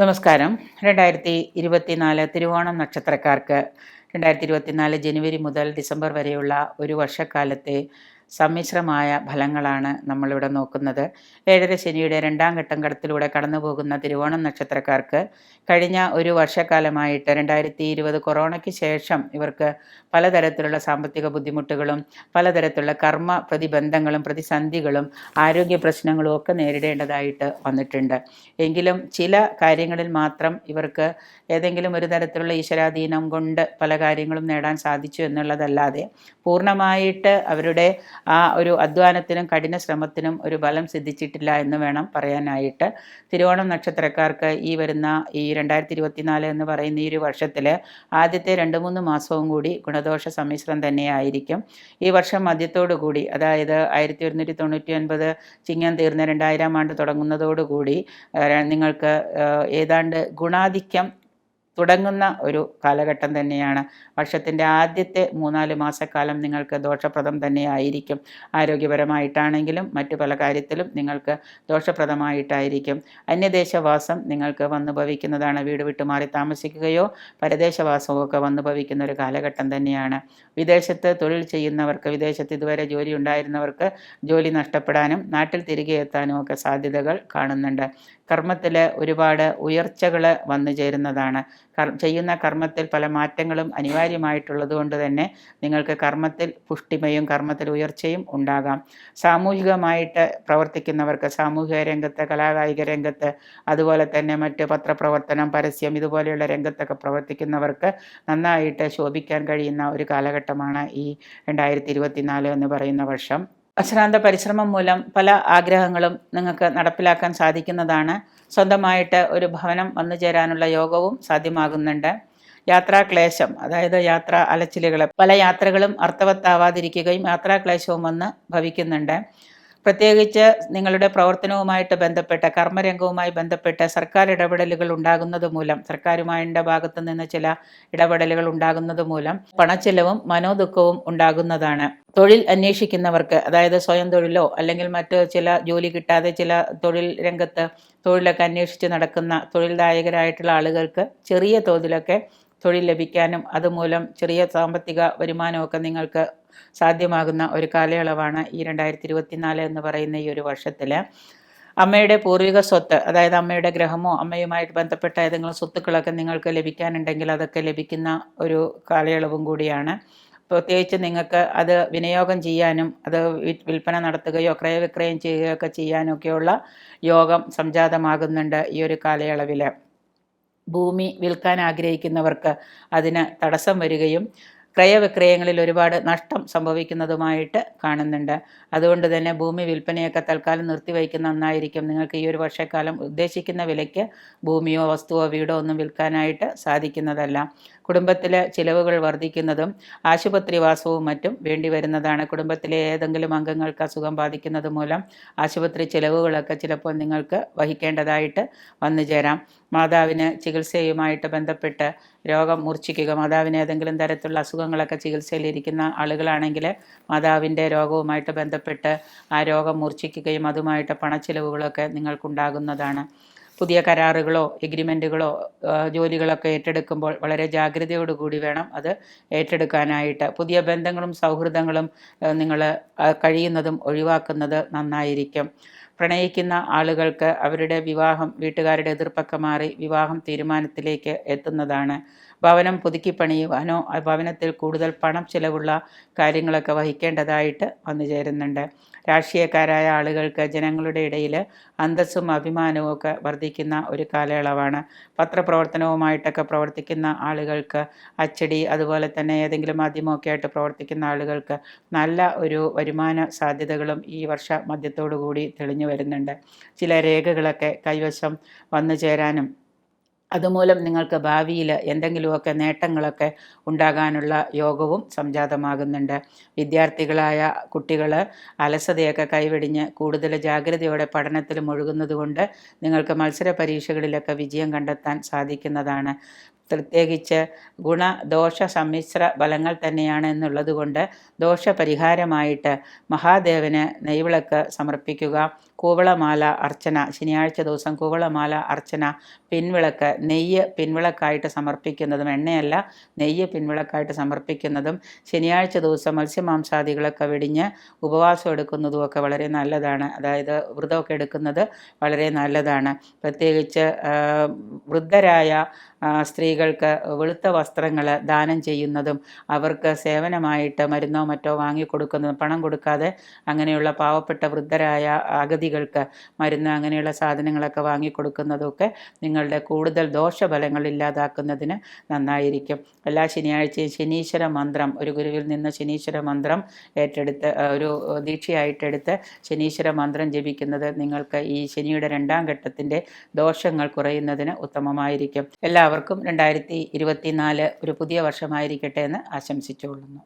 നമസ്കാരം. 2024 തിരുവോണം നക്ഷത്രക്കാർക്ക് 2024 ജനുവരി മുതൽ ഡിസംബർ വരെയുള്ള ഒരു വർഷക്കാലത്തെ സമ്മിശ്രമായ ഫലങ്ങളാണ് നമ്മളിവിടെ നോക്കുന്നത്. ഏഴര ശനിയുടെ രണ്ടാം ഘട്ടം കടത്തിലൂടെ കടന്നു പോകുന്ന തിരുവോണം നക്ഷത്രക്കാർക്ക് കഴിഞ്ഞ ഒരു വർഷക്കാലമായിട്ട് 2020 കൊറോണയ്ക്ക് ശേഷം ഇവർക്ക് പലതരത്തിലുള്ള സാമ്പത്തിക ബുദ്ധിമുട്ടുകളും പലതരത്തിലുള്ള കർമ്മ പ്രതിബന്ധങ്ങളും പ്രതിസന്ധികളും ആരോഗ്യ പ്രശ്നങ്ങളും ഒക്കെ നേരിടേണ്ടതായിട്ട് വന്നിട്ടുണ്ട്. എങ്കിലും ചില കാര്യങ്ങളിൽ മാത്രം ഇവർക്ക് ഏതെങ്കിലും ഒരു തരത്തിലുള്ള ഈശ്വരാധീനം കൊണ്ട് പല കാര്യങ്ങളും നേടാൻ സാധിച്ചു എന്നുള്ളതല്ലാതെ പൂർണ്ണമായിട്ട് അവരുടെ ആ ഒരു അധ്വാനത്തിനും കഠിന ശ്രമത്തിനും ഒരു ബലം സിദ്ധിച്ചിട്ടില്ല എന്ന് വേണം പറയാനായിട്ട്. തിരുവോണം നക്ഷത്രക്കാർക്ക് ഈ വരുന്ന 2024 എന്ന് പറയുന്ന ഈ ഒരു വർഷത്തിൽ ആദ്യത്തെ 2-3 മാസവും കൂടി ഗുണദോഷ സമ്മിശ്രം തന്നെയായിരിക്കും. ഈ വർഷം മധ്യത്തോടു കൂടി, അതായത് 1199 ചിങ്ങം തീർന്ന 2000 ആണ്ട് തുടങ്ങുന്നതോടുകൂടി നിങ്ങൾക്ക് ഏതാണ്ട് ഗുണാധിക്യം തുടങ്ങുന്ന ഒരു കാലഘട്ടം തന്നെയാണ്. വർഷത്തിൻ്റെ ആദ്യത്തെ 3-4 മാസക്കാലം നിങ്ങൾക്ക് ദോഷപ്രദം തന്നെയായിരിക്കും. ആരോഗ്യപരമായിട്ടാണെങ്കിലും മറ്റു പല കാര്യത്തിലും നിങ്ങൾക്ക് ദോഷപ്രദമായിട്ടായിരിക്കും. അന്യദേശവാസം നിങ്ങൾക്ക് വന്നു ഭവിക്കുന്നതാണ്. വീട് വിട്ടു മാറി താമസിക്കുകയോ പരദേശവാസമോ ഒക്കെ വന്നു ഭവിക്കുന്ന ഒരു കാലഘട്ടം തന്നെയാണ്. വിദേശത്ത് തൊഴിൽ ചെയ്യുന്നവർക്ക്, വിദേശത്ത് ഇതുവരെ ജോലി ഉണ്ടായിരുന്നവർക്ക് ജോലി നഷ്ടപ്പെടാനും നാട്ടിൽ തിരികെ എത്താനും ഒക്കെ സാധ്യതകൾ കാണുന്നുണ്ട്. കർമ്മത്തിൽ ഒരുപാട് ഉയർച്ചകൾ വന്നു ചേരുന്നതാണ്. ചെയ്യുന്ന കർമ്മത്തിൽ പല മാറ്റങ്ങളും അനിവാര്യമായിട്ടുള്ളത് കൊണ്ട് തന്നെ നിങ്ങൾക്ക് കർമ്മത്തിൽ പുഷ്ടിമയും കർമ്മത്തിൽ ഉയർച്ചയും ഉണ്ടാകാം. സാമൂഹികമായിട്ട് പ്രവർത്തിക്കുന്നവർക്ക്, സാമൂഹിക രംഗത്ത്, കലാകായിക രംഗത്ത്, അതുപോലെ തന്നെ മറ്റ് പത്രപ്രവർത്തനം, പരസ്യം ഇതുപോലെയുള്ള രംഗത്തൊക്കെ പ്രവർത്തിക്കുന്നവർക്ക് നന്നായിട്ട് ശോഭിക്കാൻ കഴിയുന്ന ഒരു കാലഘട്ടമാണ് ഈ 2024 എന്ന് പറയുന്ന വർഷം. അശ്രാന്ത പരിശ്രമം മൂലം പല ആഗ്രഹങ്ങളും നിങ്ങൾക്ക് നടപ്പിലാക്കാൻ സാധിക്കുന്നതാണ്. സ്വന്തമായിട്ട് ഒരു ഭവനം വന്നു ചേരാനുള്ള യോഗവും സാധ്യമാകുന്നുണ്ട്. യാത്രാക്ലേശം, അതായത് യാത്രാ അലച്ചിലുകൾ, പല യാത്രകളും അർത്ഥവത്താവാതിരിക്കുകയും യാത്രാക്ലേശവും വന്ന് ഭവിക്കുന്നുണ്ട്. പ്രത്യേകിച്ച് നിങ്ങളുടെ പ്രവർത്തനവുമായിട്ട് ബന്ധപ്പെട്ട കർമ്മരംഗവുമായി ബന്ധപ്പെട്ട സർക്കാർ ഇടപെടലുകൾ ഉണ്ടാകുന്നത് മൂലം, സർക്കാരുമായുടെ ഭാഗത്തു നിന്ന് ചില ഇടപെടലുകൾ ഉണ്ടാകുന്നത് മൂലം പണച്ചെലവും മനോദുഃഖവും ഉണ്ടാകുന്നതാണ്. തൊഴിൽ അന്വേഷിക്കുന്നവർക്ക്, അതായത് സ്വയം തൊഴിലോ അല്ലെങ്കിൽ മറ്റ് ചില ജോലി കിട്ടാതെ ചില തൊഴിൽ രംഗത്ത് തൊഴിലൊക്കെ അന്വേഷിച്ച് നടക്കുന്ന തൊഴിൽദായകരായിട്ടുള്ള ആളുകൾക്ക് ചെറിയ തോതിലൊക്കെ തൊഴിൽ ലഭിക്കാനും അതുമൂലം ചെറിയ സാമ്പത്തിക വരുമാനമൊക്കെ നിങ്ങൾക്ക് സാധ്യമാകുന്ന ഒരു കാലയളവാണ് ഈ 2024 എന്ന് പറയുന്ന ഈ ഒരു വർഷത്തിൽ. അമ്മയുടെ പൂർവിക സ്വത്ത്, അതായത് അമ്മയുടെ ഗ്രഹമോ അമ്മയുമായിട്ട് ബന്ധപ്പെട്ട ഏതെങ്കിലും സ്വത്തുക്കളൊക്കെ നിങ്ങൾക്ക് ലഭിക്കാനുണ്ടെങ്കിൽ അതൊക്കെ ലഭിക്കുന്ന ഒരു കാലയളവും കൂടിയാണ്. പ്രത്യേകിച്ച് നിങ്ങൾക്ക് അത് വിനിയോഗം ചെയ്യാനും അത് വിൽപ്പന നടത്തുകയോ ക്രയവിക്രയം ചെയ്യുകയോ ഒക്കെ ചെയ്യാനൊക്കെയുള്ള യോഗം സംജാതമാകുന്നുണ്ട് ഈ ഒരു കാലയളവിൽ. ഭൂമി വിൽക്കാൻ ആഗ്രഹിക്കുന്നവർക്ക് അതിന് തടസ്സം വരികയും ക്രയവിക്രയങ്ങളിൽ ഒരുപാട് നഷ്ടം സംഭവിക്കുന്നതുമായിട്ട് കാണുന്നുണ്ട്. അതുകൊണ്ട് തന്നെ ഭൂമി വിൽപ്പനയൊക്കെ തൽക്കാലം നിർത്തിവയ്ക്കുന്ന നന്നായിരിക്കും. നിങ്ങൾക്ക് ഈ ഒരു വർഷക്കാലം ഉദ്ദേശിക്കുന്ന വിലയ്ക്ക് ഭൂമിയോ വസ്തുവോ വീടോ ഒന്നും വിൽക്കാനായിട്ട് സാധിക്കുന്നതല്ല. കുടുംബത്തിലെ ചിലവുകൾ വർദ്ധിക്കുന്നതും ആശുപത്രിവാസവും മറ്റും വേണ്ടി വരുന്നതാണ്. കുടുംബത്തിലെ ഏതെങ്കിലും അംഗങ്ങൾക്ക് അസുഖം ബാധിക്കുന്നത് മൂലം ആശുപത്രി ചിലവുകളൊക്കെ ചിലപ്പോൾ നിങ്ങൾക്ക് വഹിക്കേണ്ടതായിട്ട് വന്നു ചേരാം. മാതാവിന് ചികിത്സയുമായിട്ട് ബന്ധപ്പെട്ട് രോഗം മൂർച്ഛിക്കുക, മാതാവിന് ഏതെങ്കിലും തരത്തിലുള്ള അസുഖങ്ങളൊക്കെ ചികിത്സയിലിരിക്കുന്ന ആളുകളാണെങ്കിൽ മാതാവിൻ്റെ രോഗവുമായിട്ട് ബന്ധപ്പെട്ട് ആ രോഗം മൂർച്ഛിക്കുകയും അതുമായിട്ട് പണച്ചിലവുകളൊക്കെ നിങ്ങൾക്കുണ്ടാകുന്നതാണ്. പുതിയ കരാറുകളോ എഗ്രിമെൻറ്റുകളോ ജോലികളൊക്കെ ഏറ്റെടുക്കുമ്പോൾ വളരെ ജാഗ്രതയോടുകൂടി വേണം അത് ഏറ്റെടുക്കാനായിട്ട്. പുതിയ ബന്ധങ്ങളും സൗഹൃദങ്ങളും നിങ്ങൾ കഴിയുന്നതും ഒഴിവാക്കുന്നത് നന്നായിരിക്കും. പ്രണയിക്കുന്ന ആളുകൾക്ക് അവരുടെ വിവാഹം വീട്ടുകാരുടെ എതിർപ്പൊക്കെ മാറി വിവാഹം തീരുമാനത്തിലേക്ക് എത്തുന്നതാണ്. ഭവനം പുതുക്കി പണിയുവാനോ ഭവനത്തിൽ കൂടുതൽ പണം ചിലവുള്ള കാര്യങ്ങളൊക്കെ വഹിക്കേണ്ടതായിട്ട് വന്നു ചേരുന്നുണ്ട്. രാഷ്ട്രീയക്കാരായ ആളുകൾക്ക് ജനങ്ങളുടെ ഇടയിൽ അന്തസ്സും അഭിമാനവും ഒക്കെ വർദ്ധിക്കുന്ന ഒരു കാലയളവാണ്. പത്രപ്രവർത്തനവുമായിട്ടൊക്കെ പ്രവർത്തിക്കുന്ന ആളുകൾക്ക്, അച്ചടി അതുപോലെ തന്നെ ഏതെങ്കിലും മാധ്യമമൊക്കെ ആയിട്ട് പ്രവർത്തിക്കുന്ന ആളുകൾക്ക് നല്ല ഒരു വരുമാന സാധ്യതകളും ഈ വർഷ മധ്യത്തോടു കൂടി തെളിഞ്ഞു വരുന്നുണ്ട്. ചില രേഖകളൊക്കെ കൈവശം വന്നു ചേരാനും അതുമൂലം നിങ്ങൾക്ക് ഭാവിയിൽ എന്തെങ്കിലുമൊക്കെ നേട്ടങ്ങളൊക്കെ ഉണ്ടാകാനുള്ള യോഗവും സംജാതമാകുന്നുണ്ട്. വിദ്യാർത്ഥികളായ കുട്ടികൾ അലസതയൊക്കെ കൈവെടിഞ്ഞ് കൂടുതൽ ജാഗ്രതയോടെ പഠനത്തിൽ മുഴുകുന്നത് കൊണ്ട് നിങ്ങൾക്ക് മത്സര പരീക്ഷകളിലൊക്കെ വിജയം കണ്ടെത്താൻ സാധിക്കുന്നതാണ്. പ്രത്യേകിച്ച് ഗുണദോഷ സമ്മിശ്ര ഫലങ്ങൾ തന്നെയാണ് എന്നുള്ളത് കൊണ്ട് ദോഷപരിഹാരമായിട്ട് മഹാദേവന് നെയ്വിളക്ക് സമർപ്പിക്കുക. കൂവളമാല അർച്ചന, ശനിയാഴ്ച ദിവസം കൂവളമാല അർച്ചന, പിൻവിളക്ക്, നെയ്യ് പിൻവിളക്കായിട്ട് സമർപ്പിക്കുന്നതും, എണ്ണയല്ല നെയ്യ് പിൻവിളക്കായിട്ട് സമർപ്പിക്കുന്നതും, ശനിയാഴ്ച ദിവസം മത്സ്യമാംസാദികളൊക്കെ വെടിഞ്ഞ് ഉപവാസം എടുക്കുന്നതും ഒക്കെ വളരെ നല്ലതാണ്. അതായത് വ്രതമൊക്കെ എടുക്കുന്നത് വളരെ നല്ലതാണ്. പ്രത്യേകിച്ച് വൃദ്ധരായ സ്ത്രീകൾക്ക് വെളുത്ത വസ്ത്രങ്ങൾ ദാനം ചെയ്യുന്നതും, അവർക്ക് സേവനമായിട്ട് മരുന്നോ മറ്റോ വാങ്ങിക്കൊടുക്കുന്നതും, പണം കൊടുക്കാതെ അങ്ങനെയുള്ള പാവപ്പെട്ട വൃദ്ധരായ അഗതികൾക്ക് മരുന്ന് അങ്ങനെയുള്ള സാധനങ്ങളൊക്കെ വാങ്ങിക്കൊടുക്കുന്നതൊക്കെ നിങ്ങളുടെ കൂടുതൽ ദോഷഫലങ്ങൾ ഇല്ലാതാക്കുന്നതിന് നന്നായിരിക്കും. എല്ലാ ശനിയാഴ്ചയും ശനീശ്വര മന്ത്രം, ഒരു ഗുരുവിൽ നിന്ന് ശനീശ്വര മന്ത്രം ഏറ്റെടുത്ത് ഒരു ദീക്ഷയായിട്ടെടുത്ത് ശനീശ്വര മന്ത്രം ജപിക്കുന്നത് നിങ്ങൾക്ക് ഈ ശനിയുടെ 2ാം ഘട്ടത്തിൻ്റെ ദോഷങ്ങൾ കുറയുന്നതിന് ഉത്തമമായിരിക്കും. എല്ലാവർക്കും 2024 ഒരു പുതിയ വർഷമായിരിക്കട്ടെ എന്ന് ആശംസിച്ചുകൊള്ളുന്നു.